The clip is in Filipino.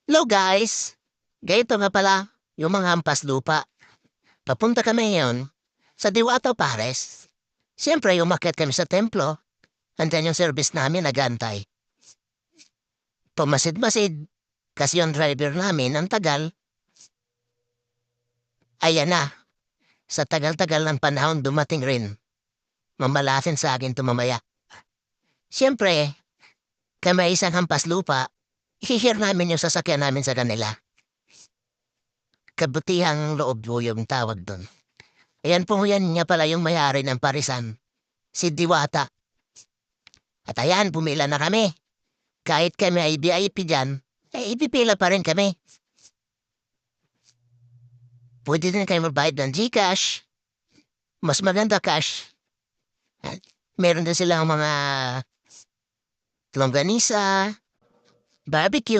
Hello guys! Ganito nga pala, yung mga hampas lupa. Papunta kami ngayon sa Diwata Pares. Siyempre, umakyat kami sa templo. Andiyan yung service namin nagantay. Pumasid-masid. Kasi yung driver namin, ang tagal. Ayan na, sa tagal-tagal ng panahon dumating rin. Mamalasin sa akin tumamaya. Siyempre, kami isang hampas lupa. Ihihir namin yung sasakyan namin sa kanila. Kabutihang loob mo yung tawag doon. Ayan po yan nga pala yung may-ari ng parisan, si Diwata. At ayan, pumila na kami. Kahit kami ay VIP dyan, ipipila pa rin kami. Pwede din kayo magbayad ng GCash. Mas maganda cash. At meron din silang mga longganisa, barbecue.